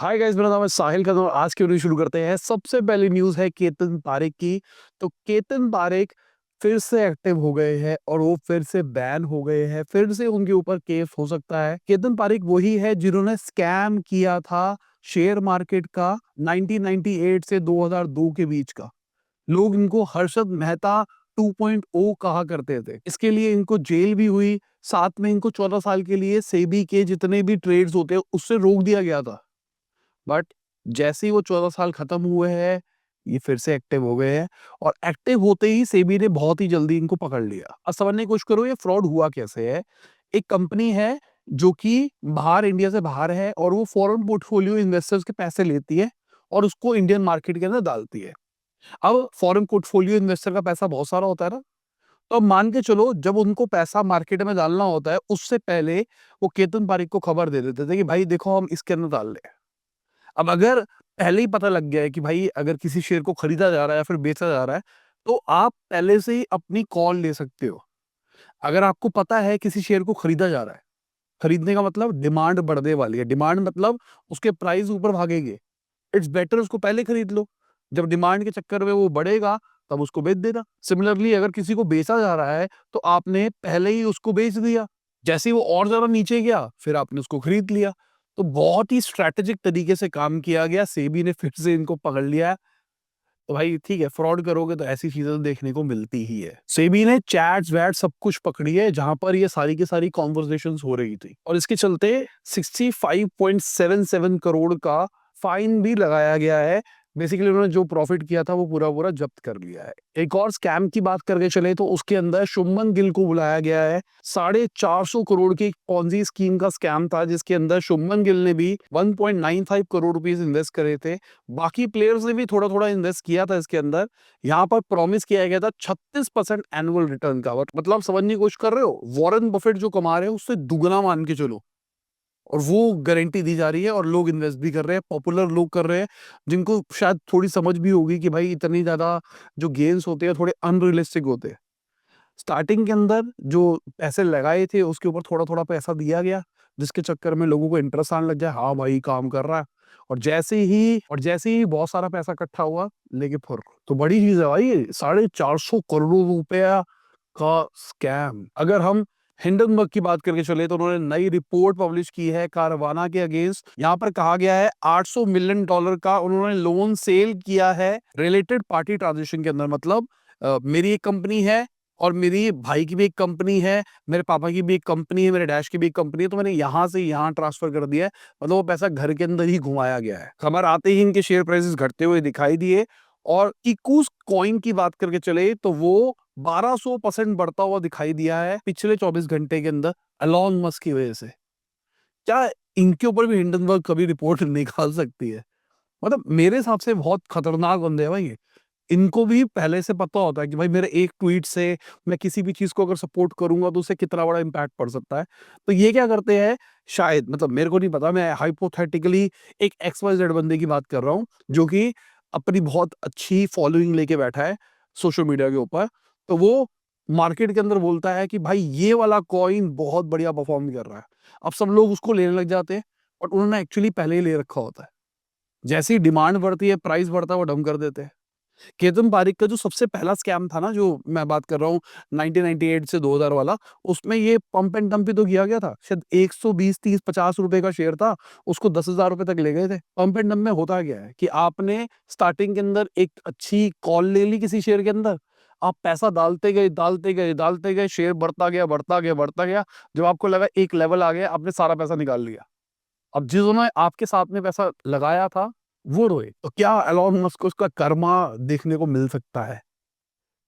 Hi guys, मेरा नाम है साहिल खान और आज की वीडियो शुरू करते हैं। सबसे पहली न्यूज़ है केतन पारेख की। तो केतन पारेख फिर से एक्टिव हो गए हैं और वो फिर से बैन हो गए हैं। फिर से उनके ऊपर केस हो सकता है। केतन पारेख वही है जिन्होंने स्कैम किया था शेयर मार्केट का 1998 से 2002 के बीच का। लोग इनको हर्षद मेहता 2.0 कहा करते थे। इसके लिए इनको जेल भी हुई। साथ में इनको 14 साल के लिए सेबी के जितने भी ट्रेड्स होते हैं उससे रोक दिया गया था। बट जैसे ही वो 14 साल खत्म हुए हैं, ये फिर से एक्टिव हो गए हैं और एक्टिव होते ही सेबी ने बहुत ही जल्दी इनको पकड़ लिया। अब समझने की कोशिश करो ये फ्रॉड हुआ कैसे है। एक कंपनी है जो कि बाहर, इंडिया से बाहर है और वो फॉरेन पोर्टफोलियो इन्वेस्टर्स के पैसे लेती है और उसको इंडियन मार्केट के अंदर डालती है। अब फॉरेन पोर्टफोलियो इन्वेस्टर का पैसा बहुत सारा होता है ना, तो अब मान के चलो जब उनको पैसा मार्केट में डालना होता है उससे पहले वो केतन पारेख को खबर दे देते थे कि भाई देखो हम इसके अंदर डाल रहे हैं। अब अगर पहले ही पता लग गया है कि भाई अगर किसी शेयर को खरीदा जा रहा है या फिर बेचा जा रहा है, तो आप पहले से ही अपनी कॉल ले सकते हो। अगर आपको पता है किसी शेयर को खरीदा जा रहा है, खरीदने का मतलब डिमांड बढ़ने वाली है। डिमांड मतलब उसके प्राइस ऊपर भागेंगे। इट्स बेटर उसको पहले खरीद लो। जब डिमांड के चक्कर में वो बढ़ेगा तब उसको बेच देना। सिमिलरली अगर किसी को बेचा जा रहा है तो आपने पहले ही उसको बेच दिया। जैसे ही वो और ज्यादा नीचे गया फिर आपने उसको खरीद लिया। तो बहुत ही स्ट्रैटेजिक तरीके से काम किया गया। सेबी ने फिर से इनको पकड़ लिया है। तो भाई ठीक है, फ्रॉड करोगे तो ऐसी चीजें तो देखने को मिलती ही है। सेबी ने चैट्स वैट सब कुछ पकड़ी है जहां पर ये सारी की सारी कॉन्वर्सेशंस हो रही थी और इसके चलते 65.77 करोड़ का फाइन भी लगाया गया है। बेसिकली उन्होंने जो प्रॉफिट किया था वो पूरा पूरा जब्त कर लिया है। एक और स्कैम की बात करके चले तो उसके अंदर शुभमन गिल को बुलाया गया है। 450 करोड़ की पॉन्जी स्कीम का स्कैम था जिसके अंदर शुभमन गिल ने भी 1.95 करोड़ रुपीस इन्वेस्ट करे थे। बाकी प्लेयर्स ने भी थोड़ा थोड़ा इन्वेस्ट किया था इसके अंदर। यहाँ पर प्रॉमिस किया गया था 36% एनुअल रिटर्न का। मतलब समझने की कोशिश कर रहे हो, वॉरेन बफेट जो कमा रहे हैं उससे दुगना मान के चलो, और वो गारंटी दी जा रही है और लोग इन्वेस्ट भी कर रहे हैं। पॉपुलर लोग कर रहे हैं जिनको शायद थोड़ी समझ भी होगी कि भाई इतनी ज्यादा जो गेन्स होते हैं थोड़े अनरियलिस्टिक होते हैं। स्टार्टिंग के अंदर जो पैसे लगाए थे उसके ऊपर थोड़ा थोड़ा पैसा दिया गया जिसके चक्कर में लोगों को इंटरेस्ट आने लग जाए, हाँ भाई काम कर रहा है। और जैसे ही बहुत सारा पैसा इकट्ठा हुआ लेके फुर। तो बड़ी चीज है भाई, 450 करोड़ रुपया का स्कैम। अगर हम हिंडनबर्ग की बात करके चले तो उन्होंने नई रिपोर्ट पब्लिश की है कारवाना के अगेंस्ट। यहाँ पर कहा गया है 800 मिलियन डॉलर का उन्होंने लोन सेल किया है रिलेटेड पार्टी ट्रांजेक्शन के अंदर। मतलब मेरी एक कंपनी है और मेरी भाई की भी एक कंपनी है, मेरे पापा की भी एक कंपनी है, मेरे डैश की भी एक कंपनी है, तो मैंने यहाँ से यहाँ ट्रांसफर कर दिया है। मतलब वो पैसा घर के अंदर ही घुमाया गया है। खबर आते ही इनके शेयर प्राइसेस घटते हुए दिखाई दिए। और इकूस कॉइन की बात करके चले तो वो 1200% बढ़ता हुआ दिखाई दिया है पिछले 24 घंटे के अंदर एलॉन मस्क की वजह से। क्या इनके ऊपर भी हिंडनबर्ग कभी रिपोर्ट निकाल सकती है? मतलब मेरे हिसाब से बहुत खतरनाक बंदे हैं भाई ये। इनको भी पहले से पता होता है कि भाई मेरे एक ट्वीट से मैं किसी भी चीज को अगर सपोर्ट करूंगा तो उससे कितना बड़ा इम्पैक्ट पड़ सकता है। तो ये क्या करते हैं, शायद, मतलब मेरे को नहीं पता, मैं हाइपोथेटिकली एक XYZ बंदे की बात कर रहा हूँ जो कि अपनी बहुत अच्छी फॉलोइंग लेके बैठा है सोशल मीडिया के ऊपर। तो वो मार्केट के अंदर बोलता है कि भाई ये वाला कॉइन बहुत बढ़िया परफॉर्म कर रहा है। अब सब लोग उसको लेने लग जाते हैं और उन्होंने एक्चुअली पहले ही ले रखा होता है। जैसे ही डिमांड बढ़ती है, प्राइस बढ़ता है, वो डम कर देते हैं। केतन पारेख का जो सबसे पहला स्कैम था ना, जो मैं बात कर रहा हूँ 1998 से 2000 वाला, उसमें ये पंप एंड डंप भी तो किया गया था। शायद 120 30 50 रुपए का शेयर था, उसको 10,000 रुपए तक ले गए थे। पंप एंड डंप में होता क्या है कि आपने स्टार्टिंग के अंदर एक अच्छी कॉल ले ली किसी शेयर के अंदर, आप पैसा डालते गए डालते गए डालते गए, शेयर बढ़ता गया बढ़ता गया बढ़ता गया। जब आपको लगा एक लेवल आ गया, आपने सारा पैसा निकाल लिया। अब जिन्होंने आपके साथ में पैसा लगाया था वो रोए। तो क्या एलोन मस्क को उसका कर्मा देखने को मिल सकता है?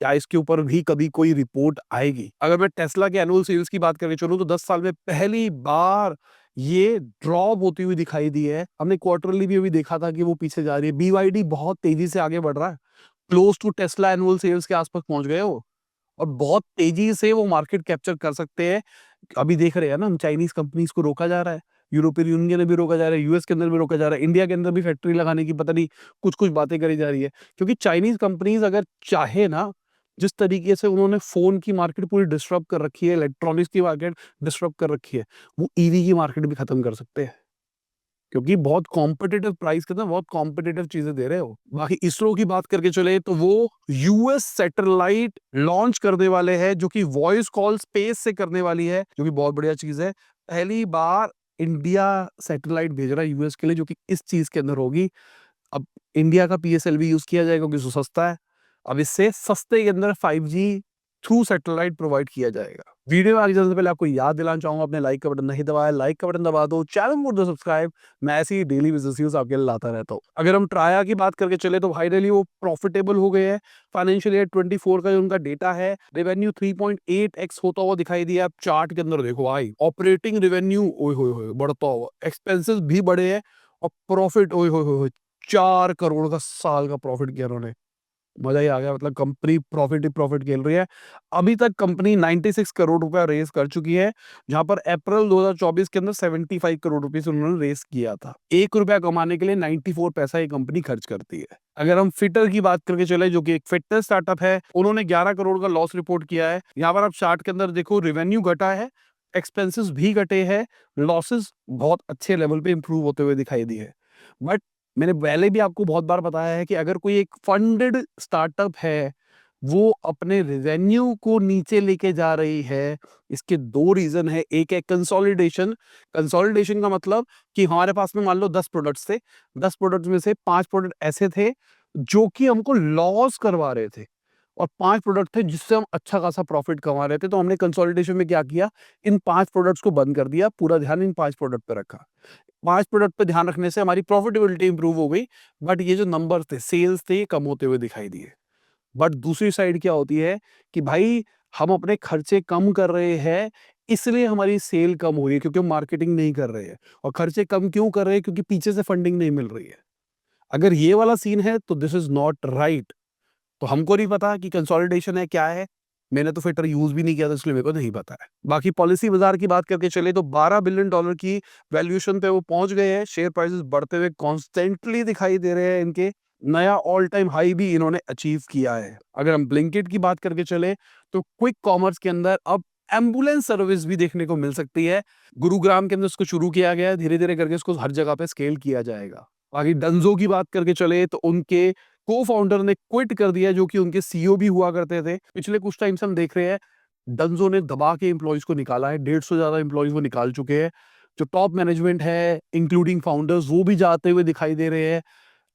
क्या इसके ऊपर भी कभी कोई रिपोर्ट आएगी? अगर मैं टेस्ला के एनुअल सेल्स की बात करके चलूं तो 10 साल में पहली बार ये ड्रॉप होती हुई दिखाई दी है। हमने क्वार्टरली भी अभी देखा था कि वो पीछे जा रही है। BYD बहुत तेजी से आगे बढ़ रहा है, close to Tesla annual sales के आसपास पहुंच गए वो, और बहुत तेजी से वो मार्केट कैप्चर कर सकते हैं। अभी देख रहे हैं ना हम, चाइनीज कंपनीज को रोका जा रहा है, यूरोपियन यूनियन में भी रोका जा रहा है, यूएस के अंदर भी रोका जा रहा है, इंडिया के अंदर भी फैक्ट्री लगाने की पता नहीं कुछ कुछ बातें करी जा रही है। क्योंकि चाइनीज कंपनीज अगर चाहे ना, जिस तरीके से उन्होंने फोन की मार्केट पूरी डिस्टर्ब कर रखी है, इलेक्ट्रॉनिक्स की मार्केट डिस्टर्ब कर रखी है, वो ईवी की मार्केट भी खत्म कर सकते हैं। क्योंकि बहुत कॉम्पिटिटिव प्राइस के अंदर बहुत कॉम्पिटिटिव चीजें दे रहे हो। बाकी इसरो की बात करके चले तो वो यूएस सैटेलाइट लॉन्च करने वाले हैं, जो कि वॉइस कॉल स्पेस से करने वाली है, जो कि बहुत बढ़िया चीज है। पहली बार इंडिया सैटेलाइट भेज रहा है यूएस के लिए, जो कि इस चीज के अंदर होगी। अब इंडिया का पीएसएलवी यूज किया जाएगा क्योंकि वो सस्ता है। अब इससे सस्ते के अंदर 5G थ्रू सैटेलाइट प्रोवाइड किया जाएगा। वीडियो में आगे जाने से पहले आपको याद दिलाना चाहूंगा, आपने लाइक का बटन नहीं दबाया, लाइक का बटन दबा दो, चैनल को दो सब्सक्राइब। मैं ऐसी ही डेली बिजनेस न्यूज आपके लिए लाता रहता हूँ। अगर हम ट्राया की बात करके चले तो फाइनली वो प्रॉफिटेबल हो गए हैं। फाइनेंशियल ईयर 24 का जो उनका डेटा है, रेवेन्यू 3.8x होता हुआ दिखाई दिया। आप चार्ट के अंदर देखो भाई, ऑपरेटिंग रेवेन्यू ओए होए बढ़ता हुआ, एक्सपेंसेस भी बढ़े हैं और प्रॉफिट ओए होए 4 करोड़ का साल का प्रॉफिट किया उन्होंने। मजा ही आ गया, मतलब कंपनी प्रॉफिट ही प्रॉफिट खेल रही है। अभी तक कंपनी 96 करोड़ रुपया रेस कर चुकी है, जहां पर अप्रैल 2024 के अंदर 75 करोड़ रुपए उन्होंने रेस किया था। 1 रुपया कमाने के लिए 94 पैसा ये कंपनी खर्च करती है। अगर हम फिटर की बात करके चले, जो कि एक फिटनेस स्टार्टअप है, उन्होंने 11 करोड़ का लॉस रिपोर्ट किया है। यहाँ पर आप चार्ट के अंदर देखो, रेवेन्यू घटा है, एक्सपेंसेस भी घटे हैं, लॉसेस बहुत अच्छे लेवल पे इंप्रूव होते हुए दिखाई दिए है। बट मैंने पहले भी आपको बहुत बार बताया है कि अगर कोई एक फंडेड स्टार्टअप है, वो अपने रेवेन्यू को नीचे लेके जा रही है, इसके 2 रीजन है। एक है कंसोलिडेशन। कंसोलिडेशन का मतलब कि हमारे पास में मान लो 10 प्रोडक्ट्स थे, 10 प्रोडक्ट्स में से 5 प्रोडक्ट ऐसे थे जो कि हमको लॉस करवा रहे थे, और 5 प्रोडक्ट थे जिससे हम अच्छा खासा प्रॉफिट कमा रहे थे। तो हमने कंसोलिडेशन में क्या किया, इन 5 प्रोडक्ट्स को बंद कर दिया, पूरा ध्यान इन 5 प्रोडक्ट पे रखा। 5 प्रोडक्ट पे ध्यान रखने से हमारी प्रॉफिटेबिलिटी इंप्रूव हो गई, बट ये जो नंबर थे, सेल्स थे, ये कम होते हुए दिखाई दिए। बट दूसरी साइड क्या होती है कि भाई हम अपने खर्चे कम कर रहे हैं, इसलिए हमारी सेल कम हो रही है, क्योंकि हम मार्केटिंग नहीं कर रहे हैं। और खर्चे कम क्यों कर रहे हैं, क्योंकि पीछे से फंडिंग नहीं मिल रही है। अगर ये वाला सीन है तो दिस इज नॉट राइट। तो हमको नहीं पता कि कंसोलिडेशन है क्या है, मैंने तो फिटर यूज भी नहीं किया था, इसलिए मेरे को नहीं पता है। बाकी पॉलिसी बाजार की बात करके चले तो $12 बिलियन की वैल्यूएशन पे वो पहुंच गए हैं। शेयर प्राइसेस बढ़ते हुए कॉन्स्टेंटली दिखाई दे रहे हैं इनके। नया ऑल टाइम हाई भी इन्होंने अचीव किया है। अगर हम ब्लिंकिट की बात करके चले तो क्विक कॉमर्स के अंदर अब एम्बुलेंस सर्विस भी देखने को मिल सकती है। गुरुग्राम के अंदर इसको शुरू किया गया है, धीरे धीरे करके इसको हर जगह पे स्केल किया जाएगा। बाकी डंजो की बात करके चले तो उनके को फाउंडर ने क्विट कर दिया, जो कि उनके सीईओ भी हुआ करते थे। पिछले कुछ टाइम से हम देख रहे हैं डंजो ने दबा के एम्प्लॉइज को निकाला है, 150 ज्यादा एम्प्लॉइज वो निकाल चुके हैं। जो टॉप मैनेजमेंट है इंक्लूडिंग फाउंडर्स, वो भी जाते हुए दिखाई दे रहे हैं।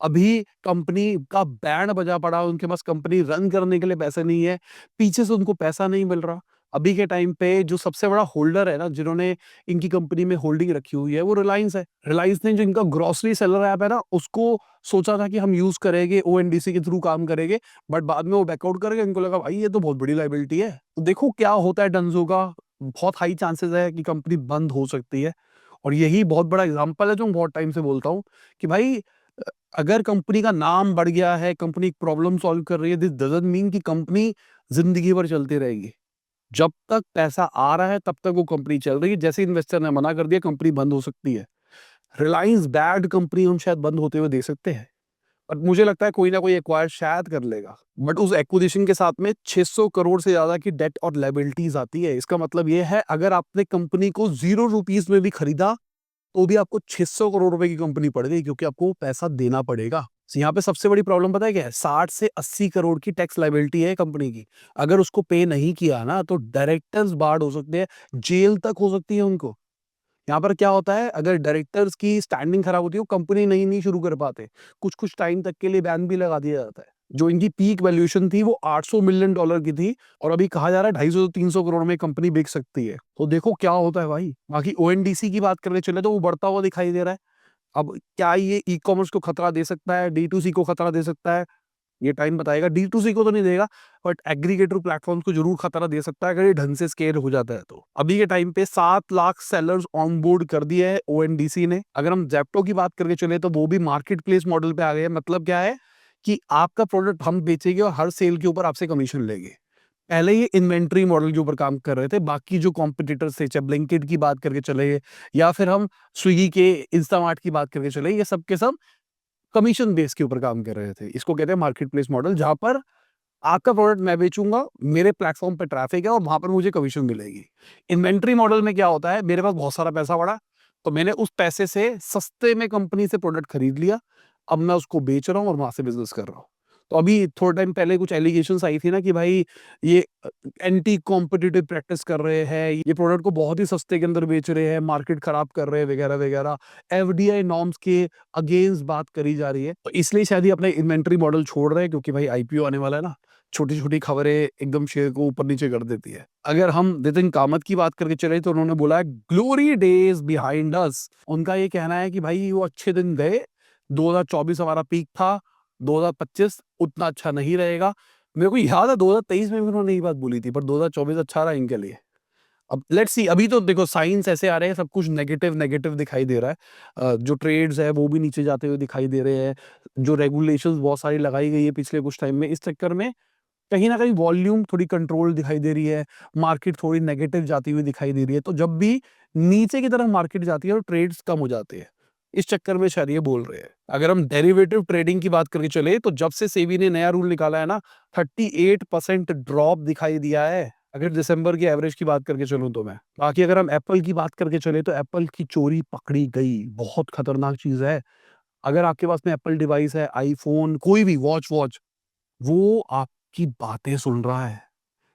अभी कंपनी का बैंड बजा पड़ा, उनके पास कंपनी रन करने के लिए पैसे नहीं है, पीछे से उनको पैसा नहीं मिल रहा। अभी के टाइम पे जो सबसे बड़ा होल्डर है ना, जिन्होंने इनकी कंपनी में होल्डिंग रखी हुई है, वो रिलायंस है। रिलायंस ने जो इनका ग्रोसरी सेलर ऐप है ना, उसको सोचा था कि हम यूज करेंगे, ओएनडीसी के थ्रू काम करेंगे, बट बाद में वो बैकआउट कर गए। इनको लगा भाई ये तो बहुत बड़ी लाइबिलिटी है। तो देखो क्या होता है डंजो का। बहुत हाई चांसेस है कि कंपनी बंद हो सकती है। और यही बहुत बड़ा एग्जांपल है जो मैं बहुत टाइम से बोलता हूँ कि भाई अगर कंपनी का नाम बढ़ गया है, कंपनी प्रॉब्लम सॉल्व कर रही है, दिस डजंट मीन कि कंपनी जिंदगी भर चलती रहेगी। जब तक पैसा आ रहा है तब तक वो कंपनी चल रही है। जैसे इन्वेस्टर ने मना कर दिया, कंपनी बंद हो सकती है। रिलायंस बैड कंपनी हम शायद बंद होते हुए देख सकते हैं, बट मुझे लगता है कोई ना कोई एक्वायर शायद कर लेगा। बट उस एक्विजिशन के साथ में 600 करोड़ से ज्यादा की डेट और लायबिलिटीज आती है। इसका मतलब ये है अगर आपने कंपनी को 0 रुपीज में भी खरीदा तो भी आपको 600 करोड़ रुपए की कंपनी पड़ गई, क्योंकि आपको वो पैसा देना पड़ेगा। तो यहाँ पे सबसे बड़ी प्रॉब्लम पता है क्या है, 60 से 80 करोड़ की टैक्स लायबिलिटी है कंपनी की। अगर उसको पे नहीं किया ना तो डायरेक्टर्स बार्ड हो सकते हैं, जेल तक हो सकती है उनको। यहाँ पर क्या होता है, अगर डायरेक्टर्स की स्टैंडिंग खराब होती है, वो कंपनी नई नहीं शुरू कर पाते, कुछ कुछ टाइम तक के लिए बैन भी लगा दिया जाता है। जो इनकी पीक वैल्यूएशन थी वो $800 मिलियन की थी, और अभी कहा जा रहा है 250 से 300 करोड़ में कंपनी बिक सकती है। तो देखो क्या होता है भाई। बाकी ओएनडीसी की बात करने चले तो वो बढ़ता हुआ दिखाई दे रहा है। अब क्या ये ई कॉमर्स को खतरा दे सकता है, डी2सी को खतरा दे सकता है, ये टाइम बताएगा। डी2सी को तो नहीं देगा, बट एग्रीगेटर प्लेटफॉर्म्स को जरूर खतरा दे सकता है अगर ये ढंग से स्केल हो जाता है। तो अभी के टाइम पे 7 लाख सेलर्स ऑन बोर्ड कर दिए है ओएनडीसी ने। अगर हम जेप्टो की बात करके चले तो वो भी मार्केट प्लेस मॉडल पे आ गए हैं। मतलब क्या है कि आपका प्रोडक्ट हम बेचेंगे और हर सेल के ऊपर आपसे कमीशन लेंगे। पहले ये इन्वेंट्री मॉडल के ऊपर काम कर रहे थे। बाकी जो कॉम्पिटिटर्स थे, चाहे ब्लिंकिट की बात करके चले या फिर हम स्विगी के, इंस्टामार्ट की बात करके चले, ये सब के सब कमीशन बेस के ऊपर काम कर रहे थे। इसको कहते हैं मार्केट प्लेस मॉडल, जहां पर आपका प्रोडक्ट मैं बेचूंगा, मेरे प्लेटफॉर्म पे ट्रैफिक है और वहां पर मुझे कमीशन मिलेगी। इन्वेंट्री मॉडल में क्या होता है, मेरे पास बहुत सारा पैसा पड़ा, तो मैंने उस पैसे से सस्ते में कंपनी से प्रोडक्ट खरीद लिया, अब मैं उसको बेच रहा हूँ और वहाँ से बिज़नेस कर रहा हूँ। तो अभी थोड़े टाइम पहले कुछ एलिगेशंस आई थी ना कि भाई ये एंटी कॉम्पिटिटिव प्रैक्टिस कर रहे हैं, ये प्रोडक्ट को बहुत ही सस्ते के अंदर बेच रहे हैं, मार्केट खराब कर रहे हैं वगैरह-वगैरह। एफडीआई नॉर्म्स के अगेंस्ट बात करी जा रही है। तो इसलिए शायद ये अपना इन्वेंटरी मॉडल छोड़ रहे हैं क्योंकि भाई आईपीओ आने वाला है ना, छोटी-छोटी खबरें एकदम शेयर को ऊपर-नीचे कर देती है। अगर हम नितिन कामत की बात करके चले तो उन्होंने बोला है ग्लोरी डेज़ बिहाइंड अस। उनका ये कहना है कि भाई वो अच्छे दिन गए, 2024 हमारा पीक था, 2025 उतना अच्छा नहीं रहेगा। मेरे को याद है 2023 में भी उन्होंने यही बात बोली थी, पर 2024 अच्छा रहा इनके लिए। अब लेट्स सी, अभी तो देखो साइंस ऐसे आ रहे हैं, सब कुछ नेगेटिव दिखाई दे रहा है। जो ट्रेड्स है वो भी नीचे जाते हुए दिखाई दे रहे हैं। जो रेगुलेशंस बहुत सारी लगाई गई है पिछले कुछ टाइम में, इस चक्कर में कहीं न कहीं वॉल्यूम थोड़ी कंट्रोल दिखाई दे रही है, मार्केट थोड़ी नेगेटिव जाती हुई दिखाई दे रही है। तो जब भी नीचे की तरफ मार्केट जाती है, तो ट्रेड्स कम हो जाते हैं। इस चक्कर में शायद ये बोल रहे हैं। अगर हम डेरिवेटिव ट्रेडिंग की बात करके चले, तो जब से सेबी ने नया रूल निकाला है ना, 38% ड्रॉप दिखाई दिया है, अगर दिसंबर की एवरेज की बात करके चलूँ तो मैं। बाकी अगर हम एप्पल की बात करके चले, तो एप्पल की चोरी पकड़ी गई, बहुत खतरनाक चीज़ है। अगर आपके पास में एप्पल डिवाइस है, आईफ़ोन, कोई भी वॉच वॉच, वो आपकी बातें सुन रहा है।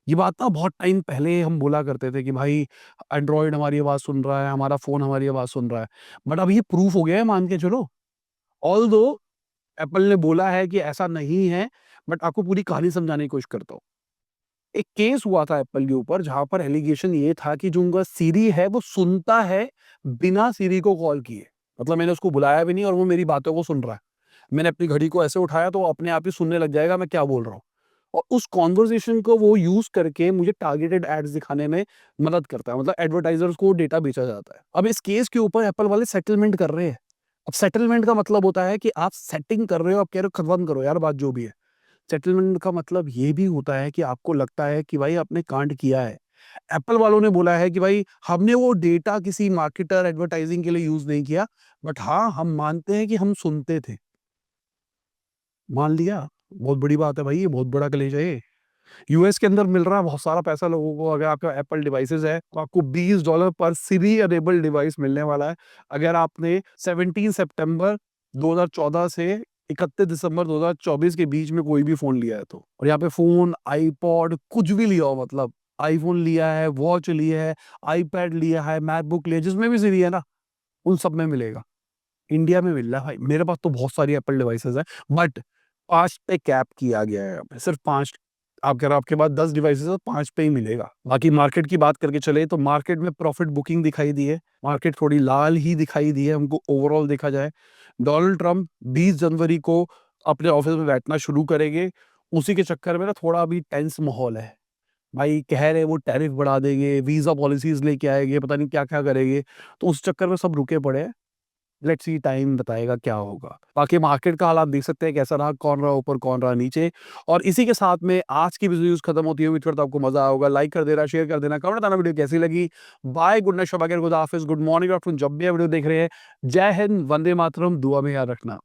ये बात ना बहुत टाइम पहले हम बोला करते थे कि भाई एंड्रॉइड हमारी आवाज़ सुन रहा है, हमारा फ़ोन हमारी आवाज़ सुन रहा है। बट अब ये प्रूफ हो गया है, मान के चलो। ऑल्दो एप्पल ने बोला है कि ऐसा नहीं है, बट आपको पूरी कहानी समझाने की कोशिश करता हूँ। एक केस हुआ था एप्पल के ऊपर जहाँ पर एलिगेशन ये था कि जो उनका सिरी है वो सुनता है बिना सिरी को कॉल किए। मतलब मैंने उसको बुलाया भी नहीं और वो मेरी बातों को सुन रहा है। मैंने अपनी घड़ी को ऐसे उठाया तो वो अपने आप ही सुनने लग जाएगा मैं क्या बोल रहा हूँ। और उस कन्वर्सेशन को वो यूज़ करके मुझे टारगेटेड एड्स दिखाने में मदद करता है। मतलब एडवर्टाइज़र्स को डेटा बेचा जाता है। अब इस केस के ऊपर एप्पल वाले सेटलमेंट कर रहे हैं। अब सेटलमेंट का मतलब होता है कि आप सेटिंग कर रहे हो, आप कह रहे हो खत्म करो यार बात जो भी है। सेटलमेंट का मतलब ये भी होता है कि आपको लगता है कि भाई आपने कांड किया है। एप्पल वालों ने बोला है कि भाई हमने वो डेटा किसी मार्केटर एडवर्टाइजिंग के लिए यूज़ नहीं किया, बट हाँ, हम मानते हैं कि हम सुनते थे। मान लिया, बहुत बड़ी बात है भाई, ये बहुत बड़ा कलेश है ये। यूएस के अंदर मिल रहा है बहुत सारा पैसा लोगों को। अगर आपका एप्पल डिवाइसेज़ है, तो आपको $20 पर सिरी इनेबल्ड डिवाइस मिलने वाला है। अगर आपने 17 सितंबर 2014 से 31 दिसंबर 2024 के बीच में कोई भी फ़ोन लिया है तो। और यहाँ पे फ़ोन, आईपॉड कुछ भी लिया हो, मतलब आईफ़ोन लिया है, वॉच लिया है, आईपैड लिया है, मैकबुक लिया है, जिसमें भी सिरी है ना, उन सब में मिलेगा। इंडिया में मिल रहा है भाई। मेरे पास तो बहुत सारी एप्पल डिवाइसेज़ हैं, बट 5 पे कैप किया गया है यहाँ पे, सिर्फ़ 5। आप कह रहे हो आपके पास 10 डिवाइसेज़ है, तो 5 पे ही मिलेगा। बाकी मार्केट की बात करके चले, तो मार्केट में प्रॉफिट बुकिंग दिखाई दी है। मार्केट थोड़ी लाल ही दिखाई दी है हमको ओवरऑल देखा जाए। डोनाल्ड ट्रम्प 20 जनवरी को अपने ऑफ़िस में बैठना शुरू करेंगे। उसी के चक्कर में ना थोड़ा अभी टेंस माहौल है। भाई कह रहे हैं वो टैरिफ बढ़ा देंगे, वीज़ा पॉलिसीज़ लेके आएँगे, पता नहीं क्या-क्या करेंगे। तो उस चक्कर में सब रुके पड़े हैं। लेट्स सी, टाइम बताएगा क्या होगा। बाकी मार्केट का हाल आप देख सकते हैं कैसा रहा, कौन रहा ऊपर, कौन रहा नीचे। और इसी के साथ में आज की वीडियोज़ खत्म होती है। उम्मीद करता हूँ आपको मज़ा आया होगा। लाइक कर देना, शेयर कर देना, कमेंट बताना वीडियो कैसी लगी। बाय, गुड नाइट, शब बख़ैर, खुदा हाफ़िज़, गुड मॉर्निंग, आफ्टरनून जब भी आप वीडियो देख रहे हैं। जय हिंद, वंदे मातरम, दुआ में याद रखना।